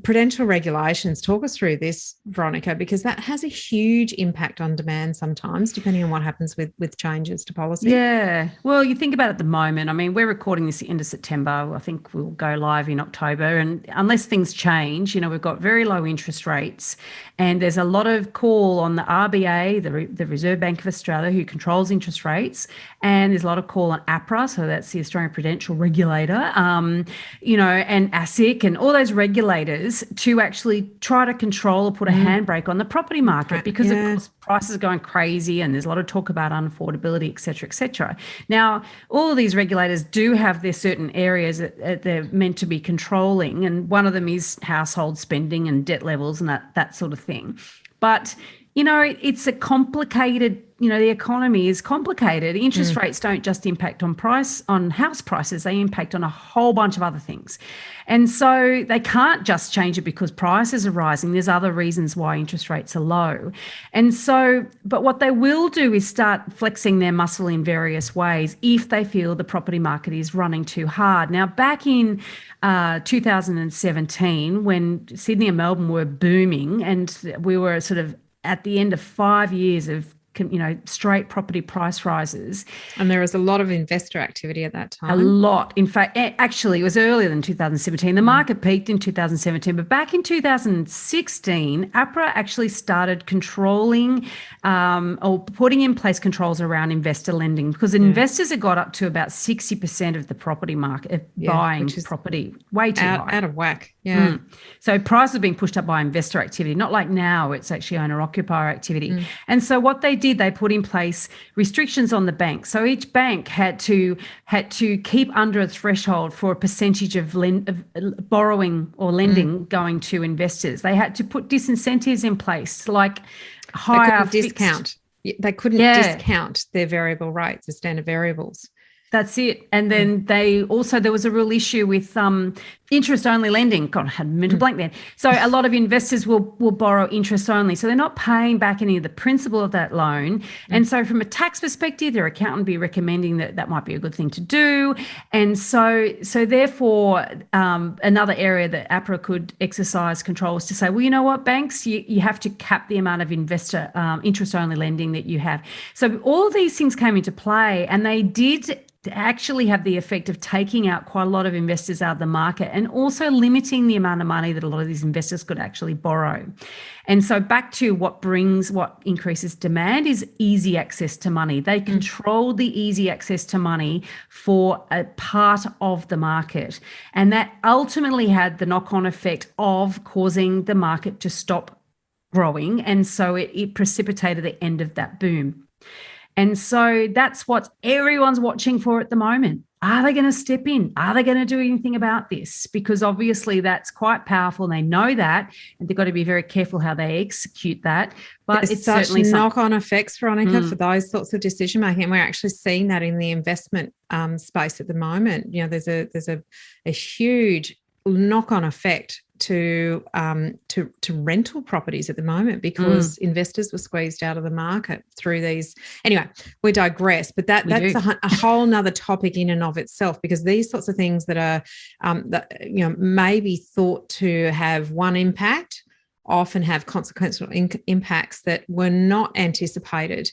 Prudential regulations. Talk us through this, Veronica, because that has a huge impact on demand sometimes, depending on what happens with changes to policy. Yeah. Well, you think about it at the moment. I mean, we're recording this at the end of September. I think we'll go live in October. And unless things change, we've got very low interest rates. And there's a lot of call on the RBA, the Reserve Bank of Australia, who controls interest rates. And there's a lot of call on APRA, so that's the Australian Prudential Regulator, and ASIC and all those regulators to actually try to control or put a handbrake on the property market because, of course, prices are going crazy and there's a lot of talk about unaffordability, et cetera, et cetera. Now, all of these regulators do have their certain areas that they're meant to be controlling, and one of them is household spending and debt levels and that sort of thing. But it's a complicated, the economy is complicated. Interest rates don't just impact on house prices, they impact on a whole bunch of other things. And so they can't just change it because prices are rising. There's other reasons why interest rates are low. And so, but what they will do is start flexing their muscle in various ways if they feel the property market is running too hard. Now, back in 2017, when Sydney and Melbourne were booming and we were sort of at the end of 5 years of straight property price rises. And there was a lot of investor activity at that time. A lot. In fact, actually, it was earlier than 2017. The market peaked in 2017, but back in 2016, APRA actually started controlling or putting in place controls around investor lending because investors had got up to about 60% of the property market buying property, way too high. Out of whack. Yeah. So prices are being pushed up by investor activity, not like now, it's actually owner-occupier activity. And so what they did, they put in place restrictions on the bank. So each bank had to keep under a threshold for a percentage of borrowing or lending going to investors. They had to put disincentives in place, like higher discount. They couldn't discount their variable rates, the standard variables. That's it. And then there was a real issue with interest-only lending. God, I had a mental blank then. So a lot of investors will borrow interest only. So they're not paying back any of the principal of that loan. And so from a tax perspective, their accountant would be recommending that might be a good thing to do. And so therefore, another area that APRA could exercise control is to say, well, you know what, banks, you have to cap the amount of investor interest-only lending that you have. So all of these things came into play, and they did actually have the effect of taking out quite a lot of investors out of the market and also limiting the amount of money that a lot of these investors could actually borrow. And so back to what increases demand is easy access to money. They control the easy access to money for a part of the market. And that ultimately had the knock-on effect of causing the market to stop growing. And so it precipitated the end of that boom. And so that's what everyone's watching for at the moment. Are they going to step in? Are they going to do anything about this? Because obviously that's quite powerful. And they know that, and they've got to be very careful how they execute that. But There's it's such certainly knock-on effects, Veronica, for those sorts of decision making. And we're actually seeing that in the investment space at the moment. There's a huge knock-on effect to rental properties at the moment because investors were squeezed out of the market through these. Anyway, we digress, but that's a whole nother topic in and of itself, because these sorts of things that are maybe thought to have one impact often have consequential impacts that were not anticipated